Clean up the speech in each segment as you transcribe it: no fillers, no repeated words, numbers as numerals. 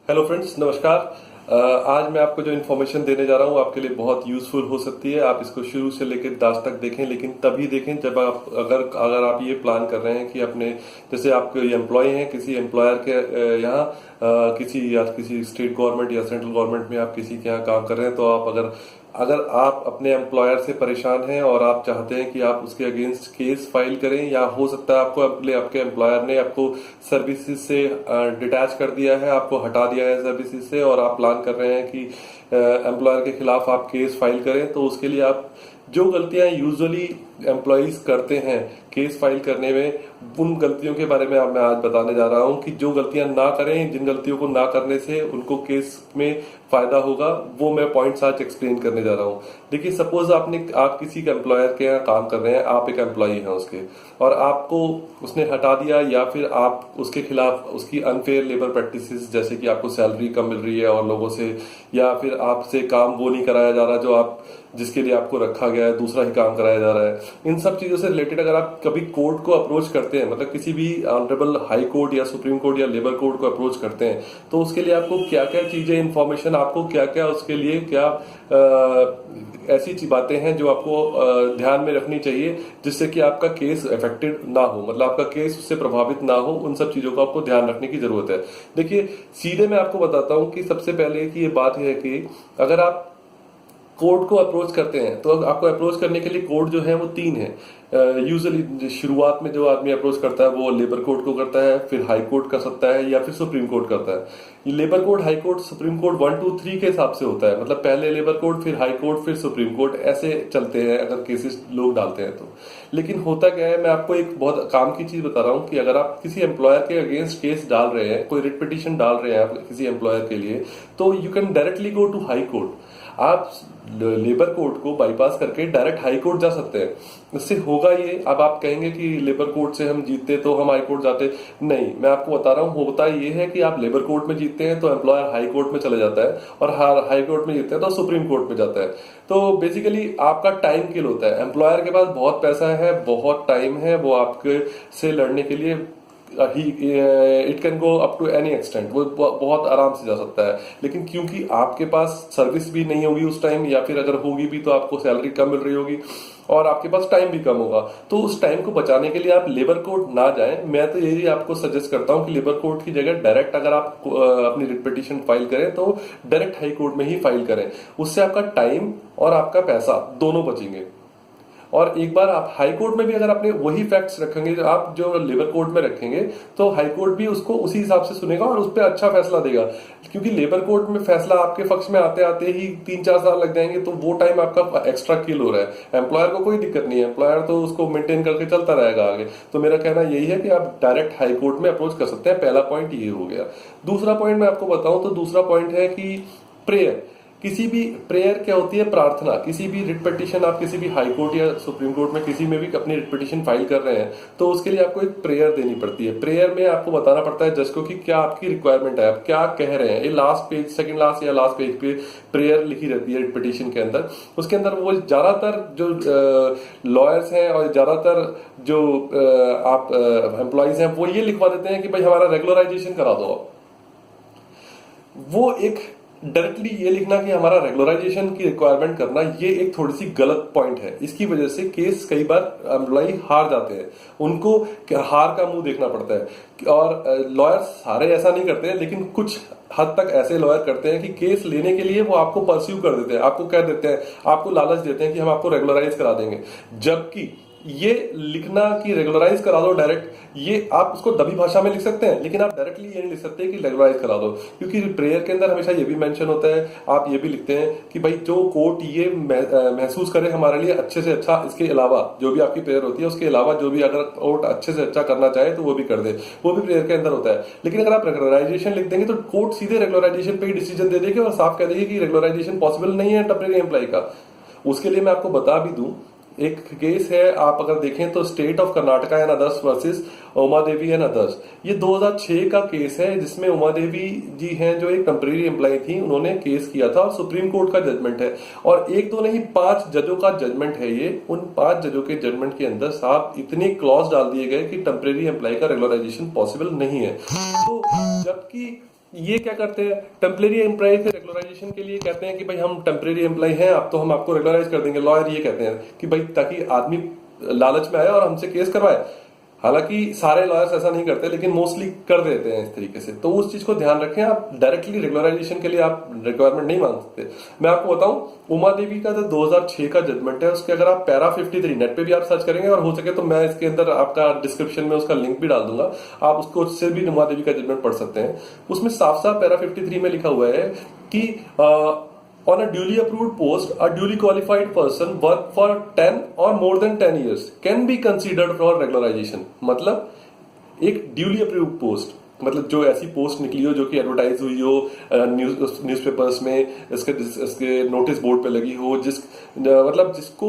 Hello friends, नमस्कार। आज मैं आपको जो इन्फॉर्मेशन देने जा रहा हूँ आपके लिए बहुत यूजफुल हो सकती है। आप इसको शुरू से लेकर लास्ट तक देखें, लेकिन तभी देखें जब आप अगर अगर आप ये प्लान कर रहे हैं कि अपने जैसे आपके एम्प्लॉय हैं किसी एम्प्लॉयर के यहाँ किसी स्टेट गवर्नमेंट या सेंट्रल गवर्नमेंट में आप किसी के यहाँ काम कर रहे हैं, तो आप अगर अगर आप अपने एम्प्लॉयर से परेशान हैं और आप चाहते हैं कि आप उसके अगेंस्ट केस फाइल करें, या हो सकता है आपके एम्प्लॉयर ने आपको सर्विसेज से डिटैच कर दिया है, आपको हटा दिया है सर्विसेज से, और आप प्लान कर रहे हैं कि एम्प्लॉयर के खिलाफ आप केस फाइल करें, तो उसके लिए आप जो गलतियां यूजुअली एम्प्लॉयज करते हैं केस फाइल करने में, उन गलतियों के बारे में मैं आज बताने जा रहा हूं कि जो गलतियां ना करें, जिन गलतियों को ना करने से उनको केस में फायदा होगा, वो मैं पॉइंट्स आज एक्सप्लेन करने जा रहा हूं। देखिए, सपोज आप किसी के एम्प्लॉयर के यहाँ काम कर रहे हैं, आप एक एम्प्लॉय हैं उसके, और आपको उसने हटा दिया, या फिर आप उसके खिलाफ उसकी अनफेयर लेबर प्रैक्टिसेस, जैसे कि आपको सैलरी कम मिल रही है और लोगों से, या फिर आपसे काम वो नहीं कराया जा रहा जो आप जिसके लिए आपको रखा गया है, दूसरा ही काम कराया जा रहा है। इन सब चीजों से रिलेटेड अगर आप कभी कोर्ट को अप्रोच करते हैं, मतलब किसी भी ऑनरेबल हाई कोर्ट या सुप्रीम कोर्ट या लेबर कोर्ट को अप्रोच करते हैं, तो उसके लिए आपको क्या क्या चीजें, इंफॉर्मेशन आपको क्या क्या उसके लिए क्या ऐसी बातें हैं जो आपको ध्यान में रखनी चाहिए, जिससे कि आपका केस अफेक्टेड ना हो, मतलब आपका केस उससे प्रभावित ना हो। उन सब चीजों को आपको ध्यान रखने की जरूरत है। देखिए, सीधे मैं आपको बताता हूं कि सबसे पहले की ये बात है कि अगर आप कोर्ट को अप्रोच करते हैं, तो आपको अप्रोच करने के लिए कोर्ट जो है वो तीन है। यूजुअली शुरुआत में जो आदमी अप्रोच करता है वो लेबर कोर्ट को करता है, फिर हाई कोर्ट कर सकता है, या फिर सुप्रीम कोर्ट करता है। Labour court, high court, supreme court 1 2 3 के हिसाब से होता है, मतलब पहले लेबर कोर्ट, फिर हाई कोर्ट, फिर सुप्रीम कोर्ट, ऐसे चलते हैं अगर केसेस लोग डालते हैं तो। लेकिन होता क्या है, मैं आपको एक बहुत काम की चीज बता रहा हूँ कि अगर आप किसी एम्प्लॉयर के अगेंस्ट केस डाल रहे हैं, कोई रिट पिटीशन डाल रहे हैं आप किसी एम्प्लॉयर के लिए, तो you can directly go to high court. आप लेबर कोर्ट को बाईपास करके डायरेक्ट हाई कोर्ट जा सकते हैं। इससे होगा ये, अब आप कहेंगे कि लेबर कोर्ट से हम जीतते तो हम हाई कोर्ट जाते, नहीं, मैं आपको बता रहा हूँ, होता ये है कि आप लेबर कोर्ट में जीतते हैं तो एम्प्लॉयर हाई कोर्ट में चले जाता है, और हाई कोर्ट में जीतते हैं तो सुप्रीम कोर्ट में जाता है। तो बेसिकली आपका टाइम किल होता है। एम्प्लॉयर के पास बहुत पैसा है, बहुत टाइम है, वो आपके से लड़ने के लिए it can go up to any extent, वो बहुत आराम से जा सकता है। लेकिन क्योंकि आपके पास सर्विस भी नहीं होगी उस टाइम, या फिर अगर होगी भी तो आपको सैलरी कम मिल रही होगी, और आपके पास टाइम भी कम होगा, तो उस टाइम को बचाने के लिए आप लेबर कोर्ट ना जाएं। मैं तो यही आपको सजेस्ट करता हूं कि लेबर कोर्ट की जगह डायरेक्ट अगर आप अपनी रिट पिटीशन फाइल करें तो डायरेक्ट हाई कोर्ट में ही फाइल करें। उससे आपका टाइम और आपका पैसा दोनों बचेंगे। और एक बार आप हाई कोर्ट में भी अगर आपने वही फैक्ट्स रखेंगे जो आप जो लेबर कोर्ट में रखेंगे, तो हाई कोर्ट भी उसको उसी हिसाब से सुनेगा और उस पर अच्छा फैसला देगा। क्योंकि लेबर कोर्ट में फैसला आपके पक्ष में आते आते ही 3-4 साल लग जाएंगे, तो वो टाइम आपका एक्स्ट्रा किल हो रहा है। एम्प्लॉयर को कोई दिक्कत नहीं है, एम्प्लॉयर तो उसको मेंटेन करके चलता रहेगा आगे। तो मेरा कहना यही है कि आप डायरेक्ट हाई कोर्ट में अप्रोच कर सकते हैं। पहला पॉइंट ये हो गया। दूसरा पॉइंट मैं आपको बताऊं तो दूसरा पॉइंट है कि प्रेयर। किसी भी प्रेयर क्या होती है, प्रार्थना। किसी भी रिट पिटीशन आप किसी भी हाई कोर्ट या सुप्रीम कोर्ट में किसी में भी अपनी रिट पिटीशन फाइल कर रहे हैं, तो उसके लिए आपको एक प्रेयर देनी पड़ती है। प्रेयर में आपको बताना पड़ता है जज को कि क्या आपकी रिक्वायरमेंट है, आप क्या कह रहे हैं। ये लास्ट पेज, सेकंड लास्ट या लास्ट पेज पे प्रेयर लिखी रहती है रिट पिटीशन के अंदर। उसके अंदर वो ज्यादातर जो लॉयर्स हैं और ज्यादातर जो आप एम्प्लॉयज हैं, वो ये लिखवा देते हैं कि भाई हमारा रेगुलराइजेशन करा दो। वो एक डायरेक्टली ये लिखना कि हमारा रेगुलराइजेशन की रिक्वायरमेंट करना, ये एक थोड़ी सी गलत पॉइंट है। इसकी वजह से केस कई बार एम्प्लॉय हार जाते हैं, उनको हार का मुंह देखना पड़ता है। और लॉयर्स सारे ऐसा नहीं करते हैं, लेकिन कुछ हद तक ऐसे लॉयर करते हैं कि केस लेने के लिए वो आपको परस्यू कर देते हैं, आपको कह देते हैं, आपको लालच देते हैं कि हम आपको रेगुलराइज करा देंगे। जबकि ये लिखना कि रेगुलराइज करा दो डायरेक्ट, ये आप उसको दबी भाषा में लिख सकते हैं, लेकिन आप डायरेक्टली ये नहीं लिख सकते कि रेगुलराइज करा दो। क्योंकि प्रेयर के अंदर हमेशा ये भी मेंशन होता है, आप ये भी लिखते हैं कि भाई जो कोर्ट ये महसूस करे हमारे लिए अच्छे से अच्छा, इसके अलावा जो भी आपकी प्रेयर होती है उसके अलावा जो भी अगर कोर्ट अच्छे से अच्छा करना चाहे तो वो भी कर दे, वो भी प्रेयर के अंदर होता है। लेकिन अगर आप रेगुलराइजेशन लिख देंगे तो कोर्ट सीधे रेगुलराइजेशन पे ही डिसीजन दे देगी और साफ कह देगी कि रेगुलराइजेशन पॉसिबल नहीं है टेम्परेरी एम्प्लॉय का। उसके लिए मैं आपको बता भी दूं, एक केस है, आप अगर देखें तो state of Karnataka and others versus Uma Devi and others. ये 2006 का केस है, जिसमें उमा देवी जी हैं जो एक टेम्परेरी एम्प्लॉय थी, उन्होंने केस किया था और सुप्रीम कोर्ट का जजमेंट है। और एक दो नहीं, 5 जजों का जजमेंट है ये। उन 5 जजों के जजमेंट के अंदर साफ इतने क्लॉज डाल दिए गए कि टेम्परेरी एम्प्लॉय का रेगुलराइजेशन पॉसिबल नहीं है। तो जबकि ये क्या करते हैं, टेम्परेरी एम्प्लॉय से रेगुलराइजेशन के लिए कहते हैं कि भाई हम टेम्परेरी एम्प्लॉय हैं, अब तो हम आपको रेगुलराइज कर देंगे। लॉयर ये कहते हैं कि भाई ताकि आदमी लालच में आए और हमसे केस करवाए। हालांकि सारे लॉयर्स ऐसा नहीं करते, लेकिन मोस्टली कर देते हैं इस तरीके से। तो उस चीज को ध्यान रखें, आप डायरेक्टली रेगुलराइजेशन के लिए आप रिक्वायरमेंट नहीं मांग सकते। मैं आपको बताऊं, उमा देवी का जो 2006 का जजमेंट है, उसके अगर आप पैरा 53 नेट पे भी आप सर्च करेंगे, और हो सके तो मैं इसके अंदर आपका डिस्क्रिप्शन में उसका लिंक भी डाल दूंगा, आप उसको उससे भी उमा देवी का जजमेंट पढ़ सकते हैं। उसमें साफ साफ पैरा 53 में लिखा हुआ है कि on a duly approved post, a duly qualified person work for 10 or more than 10 years can be considered for regularization। मतलब एक ड्यूली अप्रूव्ड पोस्ट, मतलब जो ऐसी पोस्ट निकली हो जो कि एडवर्टाइज हुई हो न्यूज़पेपर्स में, इसके नोटिस बोर्ड पे लगी हो, मतलब जिसको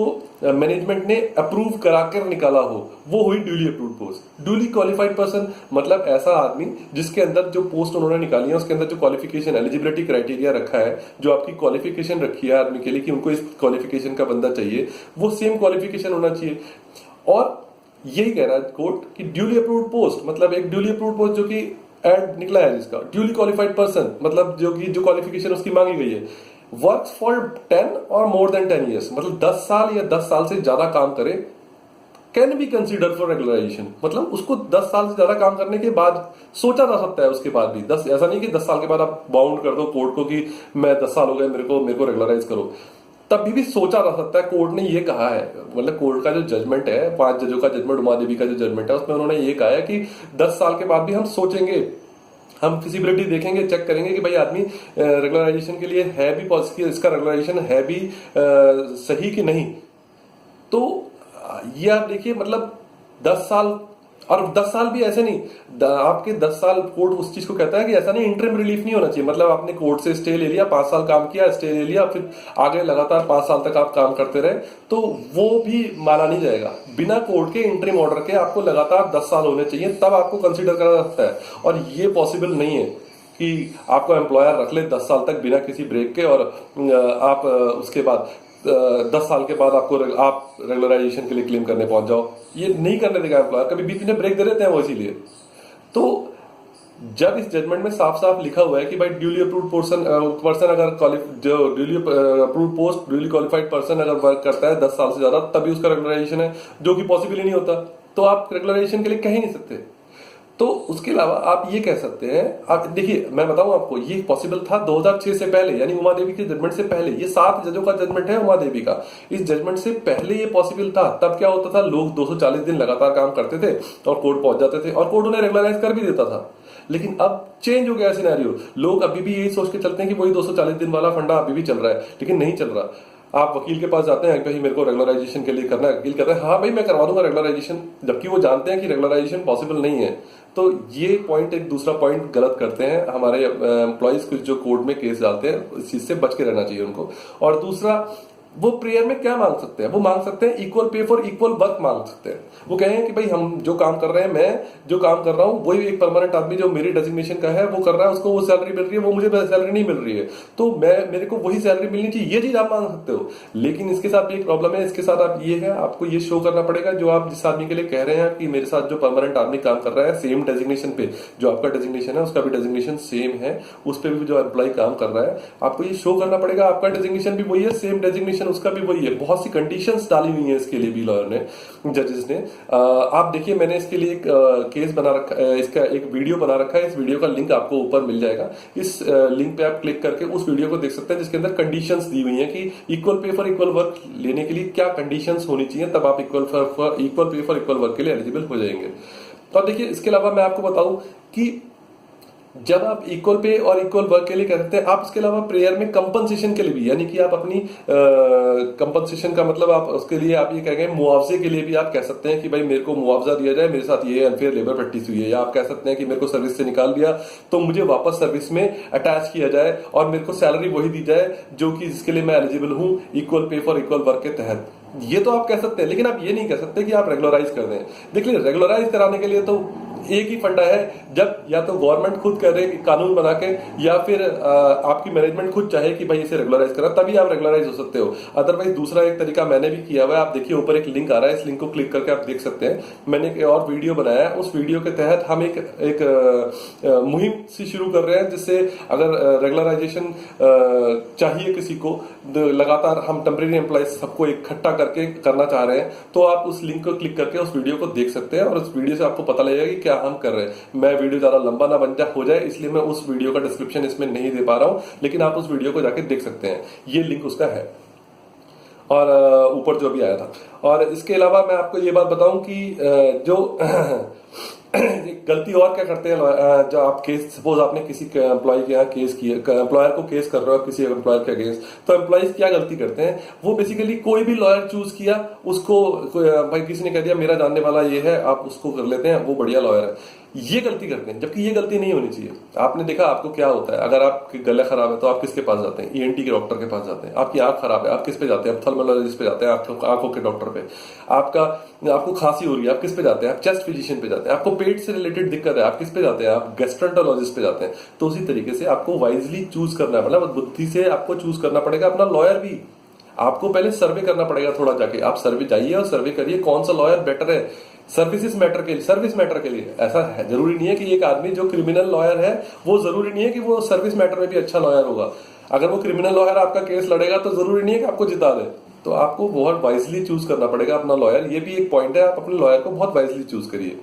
मैनेजमेंट ने अप्रूव कराकर निकाला हो, वो हुई duly approved post. Duly qualified person मतलब ऐसा आदमी जिसके अंदर जो पोस्ट उन्होंने निकाली है उसके अंदर जो क्वालिफिकेशन एलिजिबिलिटी क्राइटेरिया रखा है, जो आपकी क्वालिफिकेशन रखी है आदमी के लिए कि उनको इस क्वालिफिकेशन का बंदा चाहिए, वो सेम क्वालिफिकेशन होना चाहिए। और यही कह रहा है कोर्ट कि ड्यूली अप्रूव्ड पोस्ट मतलब एक ड्यूली अप्रूव्ड पोस्ट जो कि एड निकला है जिसका, ड्यूली क्वालिफाइड पर्सन मतलब जो क्वालिफिकेशन उसकी मांगी गई है, वर्क्स फॉर 10 और मोर देन 10 ईयर्स, मतलब 10 साल या 10 साल से ज्यादा काम करे, can be consider for regularization. मतलब उसको 10 साल से ज्यादा काम करने के बाद सोचा जा सकता है उसके बाद भी 10, ऐसा नहीं कि 10 साल के बाद आप बाउंड कर दो कोर्ट को कि मैं 10 साल हो गए मेरे को रेगुलराइज करो, तब भी सोचा जा सकता है। कोर्ट ने ये कहा है, मतलब कोर्ट का जो जजमेंट है, 5 जजों का जजमेंट, उमा देवी का जो जजमेंट है, उसमें उन्होंने ये कहा है कि 10 साल के बाद भी हम सोचेंगे, हम फिजिबिलिटी देखेंगे, चेक करेंगे कि भाई आदमी रेगुलराइजेशन के लिए है भी पॉसिबल, इसका रेगुलराइजेशन है भी सही कि नहीं। तो ये आप देखिए, मतलब 10 साल, और 10 साल भी ऐसे नहीं, आपके 10 साल कोर्ट उस चीज को कहता है कि ऐसा नहीं इंटरिम रिलीफ नहीं होना चाहिए। मतलब आपने कोर्ट से स्टे ले लिया, 5 साल काम किया, स्टे ले लिया, फिर आगे लगातार 5 साल तक आप काम करते रहे, तो वो भी माना नहीं जाएगा। बिना कोर्ट के इंटरिम ऑर्डर के आपको लगातार 10 साल होने चाहिए, तब आपको कंसिडर करा जा सकता है। और ये पॉसिबल नहीं है कि आपको एम्प्लॉयर रख ले 10 साल तक बिना किसी ब्रेक के, और आप उसके बाद 10 साल के बाद आप रेगुलराइजेशन के लिए क्लेम करने पहुंच जाओ। ये नहीं करने देगा एम्प्लॉयर, कभी बीच में ब्रेक दे देते हैं वो इसीलिए। तो जब इस जजमेंट में साफ साफ लिखा हुआ है कि भाई ड्यूली अप्रूव्ड पर्सन अगर जो duly approved post duly qualified person अगर वर्क करता है 10 साल से ज्यादा, तभी उसका रेगुलराइजेशन है, जो कि पॉसिबल ही नहीं होता, तो आप रेगुलराइजेशन के लिए कह ही नहीं सकते। तो उसके अलावा आप ये कह सकते हैं, आप देखिए मैं बताऊं आपको, ये पॉसिबल था 2006 से पहले, यानी उमा देवी के जजमेंट से पहले। ये 7 जजों का जजमेंट है उमा देवी का, इस जजमेंट से पहले ये पॉसिबल था। तब क्या होता था, लोग 240 दिन लगातार काम करते थे और कोर्ट पहुंच जाते थे, और कोर्ट उन्हें रेगुलराइज कर भी देता था। लेकिन अब चेंज हो गया सिनेरियो, लोग अभी भी यही सोच के चलते हैं कि वही 240 दिन वाला फंडा अभी भी चल रहा है, लेकिन नहीं चल रहा। आप वकील के पास जाते हैं, भाई मेरे को रेगुलराइजेशन के लिए करना है, वकील कहता है हाँ भाई मैं करवा दूंगा रेगुलराइजेशन, जबकि वो जानते हैं कि रेगुलराइजेशन पॉसिबल नहीं है। तो ये पॉइंट, एक दूसरा पॉइंट गलत करते हैं हमारे एम्प्लॉइज कुछ जो कोर्ट में केस डालते हैं, इस चीज से बच के रहना चाहिए उनको। और दूसरा, वो प्रेयर में क्या मांग सकते हैं, वो मांग सकते हैं equal pay for equal work मांग सकते हैं। वो कहें कि भाई हम जो काम कर रहे हैं, मैं जो काम कर रहा हूं, वही एक परमानेंट आदमी जो मेरी डेजिग्नेशन का है वो कर रहा है, उसको वो सैलरी मिल रही है, वो मुझे सैलरी नहीं मिल रही है, तो मेरे को वही सैलरी मिलनी चाहिए, ये चीज आप मांग सकते हो। लेकिन इसके साथ भी एक प्रॉब्लम है, इसके साथ आप ये है, आपको ये शो करना पड़ेगा, जो आप जिस आदमी के लिए कह रहे हैं कि मेरे साथ जो परमानेंट आदमी काम कर रहा है सेम डेजिग्नेशन पे, जो आपका डेजिग्नेशन है उसका भी डेजिग्नेशन सेम है, उस पर भी जो एम्प्लॉय काम कर रहा है, आपको ये शो करना पड़ेगा आपका डेजिग्नेशन भी वही है, सेम डेजिग्नेशन उसका भी वही है। बहुत सी कंडीशंस डाली हुई है इसके लिए भी लॉयर ने, जजेस ने। आप देखिए, मैंने इसके लिए एक केस बना रखा है, इसका एक वीडियो बना रखा है, इस वीडियो का लिंक आपको ऊपर मिल जाएगा। इस लिंक पे आप क्लिक करके उस वीडियो को देख सकते हैं, जिसके अंदर कंडीशंस दी हुई हैं कि equal pay for equal work लेने के लिए क्या कंडीशंस होनी चाहिए, तब आप equal pay for equal work के लिए एलिजिबल हो जाएंगे। तो देखिए, इसके अलावा मैं आपको बताऊं कि जब आप इक्वल पे और इक्वल वर्क के लिए कहते हैं, आप इसके अलावा प्रेयर में कंपनसेशन के लिए भी, यानी कि आप अपनी कंपनसेशन का मतलब आप उसके लिए आप ये कहेंगे मुआवजे के लिए भी आप कह सकते हैं कि भाई मेरे को मुआवजा दिया जाए, मेरे साथ ये अनफेयर लेबर प्रैक्टिस हुई है। या आप कह सकते हैं कि मेरे को सर्विस से निकाल दिया तो मुझे वापस सर्विस में अटैच किया जाए और मेरे को सैलरी वही दी जाए जो कि जिसके लिए मैं एलिजिबल हूं equal pay for equal work के तहत। ये तो आप कह सकते हैं, लेकिन आप ये नहीं कह सकते कि आप रेगुलराइज कर दें। देखिए, रेगुलराइज कराने के लिए तो एक ही फंडा है, जब या तो गवर्नमेंट खुद करे कानून बना के, या फिर आपकी मैनेजमेंट खुद चाहे कि भाई इसे रेगुलराइज करा, तभी आप रेगुलराइज हो सकते हो। अदरवाइज दूसरा एक तरीका मैंने भी किया हुआ है, आप देखिए ऊपर एक लिंक आ रहा है, इस लिंक को क्लिक करके आप देख सकते हैं। मैंने एक और वीडियो बनाया है, उस वीडियो के तहत हम एक मुहिम सी शुरू कर रहे हैं, जिससे अगर रेगुलराइजेशन चाहिए किसी को, लगातार हम टेम्परेरी एम्प्लॉयज सबको इकट्ठा करके करना चाह रहे हैं, तो आप उस लिंक को क्लिक करके उस वीडियो को देख सकते हैं और उस वीडियो से आपको पता लगेगा कि क्या हम कर रहे हैं। मैं वीडियो ज्यादा लंबा ना बन हो जाए, इसलिए मैं उस वीडियो का डिस्क्रिप्शन इसमें नहीं दे पा रहा हूं, लेकिन आप उस वीडियो को जाके देख सकते हैं, ये लिंक उसका है और ऊपर जो भी आया था। और इसके अलावा मैं आपको ये बात बताऊं कि जो गलती और क्या करते हैं, जो आप केस, सपोज आपने किसी एम्प्लॉय के यहाँ केस किया, एम्प्लॉयर को केस कर रहे हो किसी एम्प्लॉयर के अगेंस्ट, तो एम्प्लॉयज क्या गलती करते हैं, वो बेसिकली कोई भी लॉयर चूज किया, उसको भाई किसी ने कह दिया मेरा जानने वाला ये है, आप उसको कर लेते हैं, वो बढ़िया लॉयर है, ये गलती करते हैं, जबकि ये गलती नहीं होनी चाहिए। आपने देखा आपको क्या होता है, अगर आपकी गला खराब है तो आप किसके पास जाते हैं, ईएनटी के डॉक्टर के पास जाते हैं। आपकी आंख खराब है, आप किस पे जाते हैं, ऑप्थेल्मोलॉजिस्ट पे जाते हैं, आंखों के डॉक्टर पे। आपको खांसी हो रही है, आप किस पे जाते हैं, आप चेस्ट फिजिशियन पे जाते हैं। आपको पेट से रिलेटेड दिक्कत है, आप किस पे जाते हैं, आप गैस्ट्रोएंटरोलॉजिस्ट पे जाते हैं। तो उसी तरीके से आपको वाइजली चूज करना है, मतलब बुद्धि से आपको चूज करना पड़ेगा अपना लॉयर भी। आपको पहले सर्वे करना पड़ेगा, थोड़ा जाके आप सर्वे जाइए और सर्वे करिए कौन सा लॉयर बेटर है सर्विस मैटर के लिए। ऐसा है, जरूरी नहीं है कि एक आदमी जो क्रिमिनल लॉयर है वो जरूरी नहीं है कि वो सर्विस मैटर में भी अच्छा लॉयर होगा। अगर वो क्रिमिनल लॉयर आपका केस लड़ेगा तो जरूरी नहीं है कि आपको जिता दे। तो आपको बहुत वाइजली चूज करना पड़ेगा अपना लॉयर, ये भी एक पॉइंट है, आप अपने लॉयर को बहुत वाइजली चूज करिए।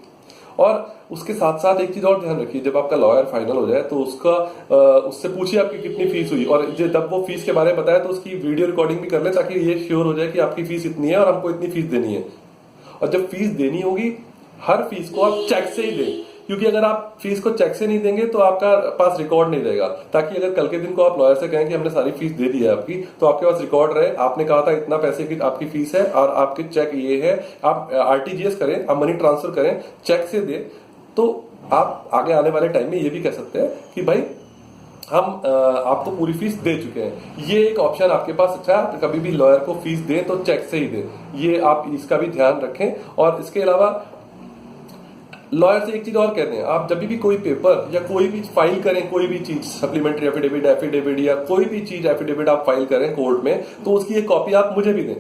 और उसके साथ साथ एक चीज और ध्यान रखिए, जब आपका लॉयर फाइनल हो जाए तो उससे पूछिए आपकी कितनी फीस हुई, और जब वो फीस के बारे में बताए तो उसकी वीडियो रिकॉर्डिंग भी कर ले, ताकि ये श्योर हो जाए कि आपकी फीस इतनी है और हमको इतनी फीस देनी है। और जब फीस देनी होगी, हर फीस को आप चेक से ही दें, क्योंकि अगर आप फीस को चेक से नहीं देंगे तो आपका पास रिकॉर्ड नहीं रहेगा, ताकि अगर कल के दिन को आप लॉयर से कहें कि हमने सारी फीस दे दी है आपकी, तो आपके पास रिकॉर्ड रहे, आपने कहा था इतना पैसे की आपकी फीस है और आपके चेक ये है। आप आरटीजीएस करें, आप मनी ट्रांसफर करें, चेक से दें, तो आप आगे आने वाले टाइम में ये भी कह सकते हैं कि भाई हम आपको पूरी फीस दे चुके हैं। ये एक ऑप्शन आपके पास अच्छा है, कभी भी लॉयर को फीस दें तो चेक से ही दें, ये आप इसका भी ध्यान रखें। और इसके अलावा लॉयर से एक चीज और कहते हैं, आप जब भी कोई पेपर या कोई भी फाइल करें, कोई भी चीज, सप्लीमेंट्री एफिडेविट या कोई भी चीज एफिडेविट आप फाइल करें कोर्ट में, तो उसकी एक कॉपी आप मुझे भी दें।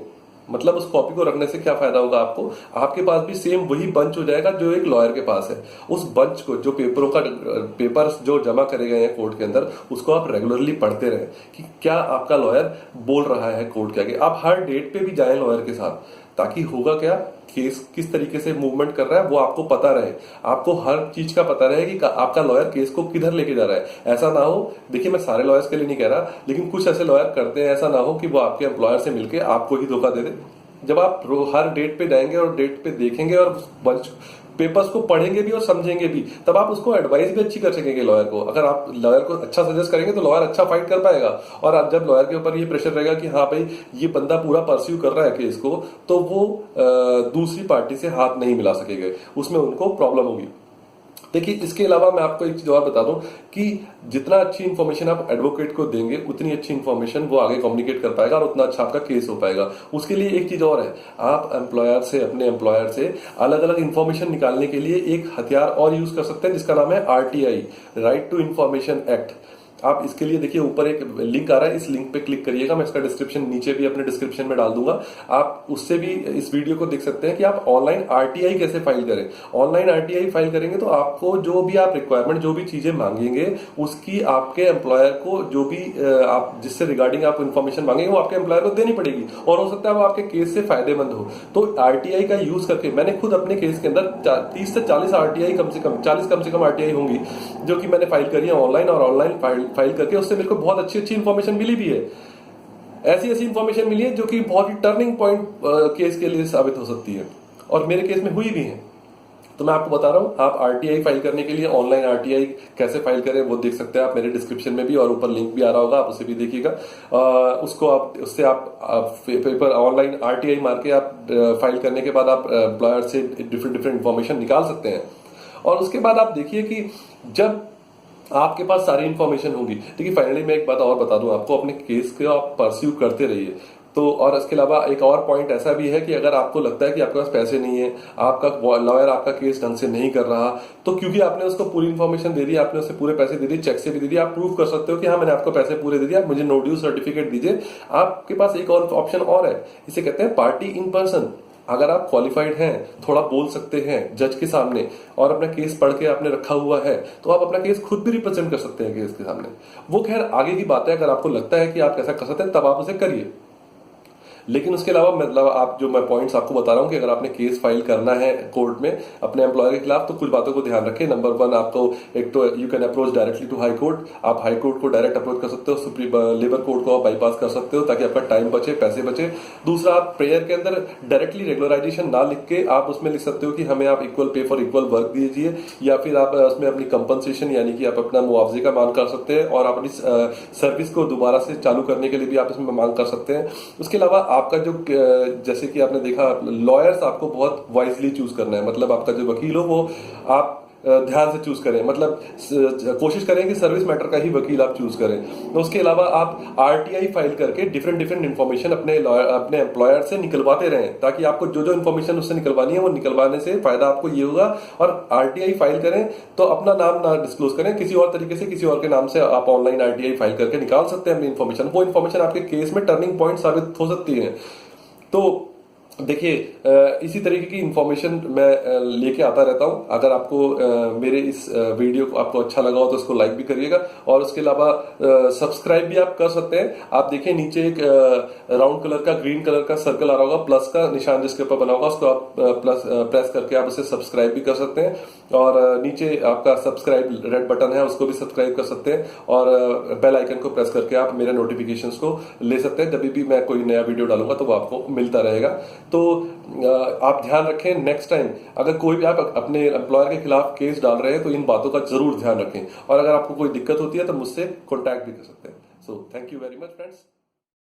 मतलब उस कॉपी को रखने से क्या फायदा होगा आपको, आपके पास भी सेम वही बंच हो जाएगा जो एक लॉयर के पास है। उस बंच को, जो पेपर्स जो जमा करे गए हैं कोर्ट के अंदर, उसको आप रेगुलरली पढ़ते रहें कि क्या आपका लॉयर बोल रहा है कोर्ट के आगे। आप हर डेट पे भी जाएं लॉयर के साथ, ताकि होगा क्या, केस किस तरीके से मूवमेंट कर रहा है वो आपको पता रहे, आपको हर चीज का पता रहे कि आपका लॉयर केस को किधर लेके जा रहा है। ऐसा ना हो, देखिए मैं सारे लॉयर्स के लिए नहीं कह रहा, लेकिन कुछ ऐसे लॉयर करते हैं, ऐसा ना हो कि वो आपके एम्प्लॉयर से मिलके आपको ही धोखा दे दे। जब आप हर डेट पे जाएंगे और डेट पे देखेंगे और बंच पेपर्स को पढ़ेंगे भी और समझेंगे भी, तब आप उसको एडवाइस भी अच्छी कर सकेंगे लॉयर को। अगर आप लॉयर को अच्छा सजेस्ट करेंगे तो लॉयर अच्छा फाइट कर पाएगा। और आप जब लॉयर के ऊपर ये प्रेशर रहेगा कि हाँ भाई ये बंदा पूरा परस्यू कर रहा है केस को, तो वो दूसरी पार्टी से हाथ नहीं मिला सकेंगे, उसमें उनको प्रॉब्लम होगी। देखिए, इसके अलावा मैं आपको एक चीज और बता दूं कि जितना अच्छी इंफॉर्मेशन आप एडवोकेट को देंगे, उतनी अच्छी इंफॉर्मेशन वो आगे कम्युनिकेट कर पाएगा और उतना अच्छा आपका केस हो पाएगा। उसके लिए एक चीज और है, आप अपने एम्प्लॉयर से अलग अलग इंफॉर्मेशन निकालने के लिए एक हथियार और यूज कर सकते हैं, जिसका नाम है RTI, right to information act. आप इसके लिए देखिए ऊपर एक लिंक आ रहा है, इस लिंक पे क्लिक करिएगा, मैं इसका डिस्क्रिप्शन नीचे भी अपने डिस्क्रिप्शन में डाल दूंगा। आप उससे भी इस वीडियो को देख सकते हैं कि आप ऑनलाइन RTI कैसे फाइल करें। ऑनलाइन RTI फाइल करेंगे तो आपको जो भी आप रिक्वायरमेंट, जो भी चीजें मांगेंगे, उसकी आपके एम्प्लॉयर को जो भी आप जिससे रिगार्डिंग आप इन्फॉर्मेशन मांगेंगे वो आपके एम्प्लॉयर को देनी पड़ेगी, और हो सकता है वो आपके केस से फायदेमंद हो। तो RTI का यूज करके मैंने खुद अपने केस के अंदर 30 से 40 RTI कम से कम RTI होंगी जो कि मैंने फाइल करी है ऑनलाइन, और ऑनलाइन फाइल करके उससे मेरे को बहुत अच्छी इंफॉर्मेशन मिली भी है। ऐसी इंफॉर्मेशन मिली है जो कि बहुत ही टर्निंग पॉइंट केस के लिए साबित हो सकती है, और मेरे केस में हुई भी है। तो मैं आपको बता रहा हूं, आप RTI फाइल करने के लिए ऑनलाइन RTI कैसे फाइल करें वो देख सकते हैं आप मेरे डिस्क्रिप्शन में भी, और ऊपर लिंक भी आ रहा होगा, आप उसे भी देखिएगा। उससे आप पेपर ऑनलाइन RTI मार के आप फाइल करने के बाद आप एम्प्लॉयर से डिफरेंट इंफॉर्मेशन निकाल सकते हैं। और उसके बाद आप देखिए कि जब आपके पास सारी इंफॉर्मेशन होगी, देखिए फाइनली मैं एक बात और बता दूं आपको, अपने केस को आप परस्यू करते रहिए। तो और इसके अलावा एक और पॉइंट ऐसा भी है कि अगर आपको लगता है कि आपके पास पैसे नहीं है, आपका लॉयर आपका केस ढंग से नहीं कर रहा, तो क्योंकि आपने उसको पूरी इन्फॉर्मेशन दे दी, आपने उसे पूरे पैसे दे दिए, चेक से भी दे दिए, आप प्रूव कर सकते हो कि हाँ मैंने आपको पैसे पूरे दे दिए, आप मुझे नो ड्यू सर्टिफिकेट दीजिए। आपके पास एक और ऑप्शन और है, इसे कहते हैं पार्टी इन पर्सन। अगर आप क्वालिफाइड हैं, थोड़ा बोल सकते हैं जज के सामने और अपना केस पढ़ के आपने रखा हुआ है, तो आप अपना केस खुद भी रिप्रेजेंट कर सकते हैं केस के सामने। वो खैर आगे की बात है, अगर आपको लगता है कि आप ऐसा कर सकते हैं तब आप उसे करिए। लेकिन उसके अलावा मतलब आप जो मैं पॉइंट्स आपको बता रहा हूं कि अगर आपने केस फाइल करना है कोर्ट में अपने एम्प्लॉयर के खिलाफ, तो कुछ बातों को ध्यान रखें। नंबर 1, आपको एक तो you can approach directly to high court. आप हाई कोर्ट को डायरेक्ट अप्रोच कर सकते हो, सुप्रीम लेबर कोर्ट को आप बाईपास कर सकते हो ताकि आपका टाइम बचे, पैसे बचे। दूसरा, आप प्रेयर के अंदर डायरेक्टली रेगुलराइजेशन ना लिख के आप उसमें लिख सकते हो कि हमें आप equal pay for equal work दीजिए, या फिर आप उसमें अपनी कंपनसेशन यानी कि आप अपना मुआवजे का मांग कर सकते हैं और अपनी सर्विस को दोबारा से चालू करने के लिए भी आप इसमें मांग कर सकते हैं। उसके अलावा आपका जो जैसे कि आपने देखा, लॉयर्स आपको बहुत वाइजली चूज करना है। मतलब आपका जो वकील हो वो आप ध्यान से चूज करें, मतलब कोशिश करें कि सर्विस मैटर का ही वकील आप चूज करें। तो उसके अलावा आप आरटीआई फाइल करके डिफरेंट इन्फॉर्मेशन अपने एम्प्लॉयर से निकलवाते रहें, ताकि आपको जो इन्फॉर्मेशन उससे निकलवानी है वो निकलवाने से फायदा आपको ये होगा। और आरटीआई फाइल करें तो अपना नाम ना डिस्क्लोज करें, किसी और तरीके से किसी और के नाम से आप ऑनलाइन आरटीआई फाइल करके निकाल सकते हैं अपनी इन्फॉर्मेशन। वो इन्फॉर्मेशन आपके केस में टर्निंग पॉइंट साबित हो सकती है। तो देखिए, इसी तरीके की इंफॉर्मेशन मैं लेके आता रहता हूं। अगर आपको मेरे इस वीडियो को आपको अच्छा लगा हो तो इसको लाइक भी करिएगा, और उसके अलावा सब्सक्राइब भी आप कर सकते हैं। आप देखिए नीचे एक राउंड कलर का ग्रीन कलर का सर्कल आ रहा होगा, प्लस का निशान जिसके ऊपर बना होगा, उसको आप प्रेस करके आप उसे सब्सक्राइब भी कर सकते हैं। और नीचे आपका सब्सक्राइब रेड बटन है, उसको भी सब्सक्राइब कर सकते हैं, और बेल आइकन को प्रेस करके आप मेरे नोटिफिकेशंस को ले सकते हैं। जब भी मैं कोई नया वीडियो डालूंगा तो वो आपको मिलता रहेगा। तो आप ध्यान रखें, नेक्स्ट टाइम अगर कोई भी आप अपने एम्प्लॉयर के खिलाफ केस डाल रहे हैं तो इन बातों का जरूर ध्यान रखें, और अगर आपको कोई दिक्कत होती है तो मुझसे कॉन्टैक्ट भी कर सकते हैं। So thank you very much friends.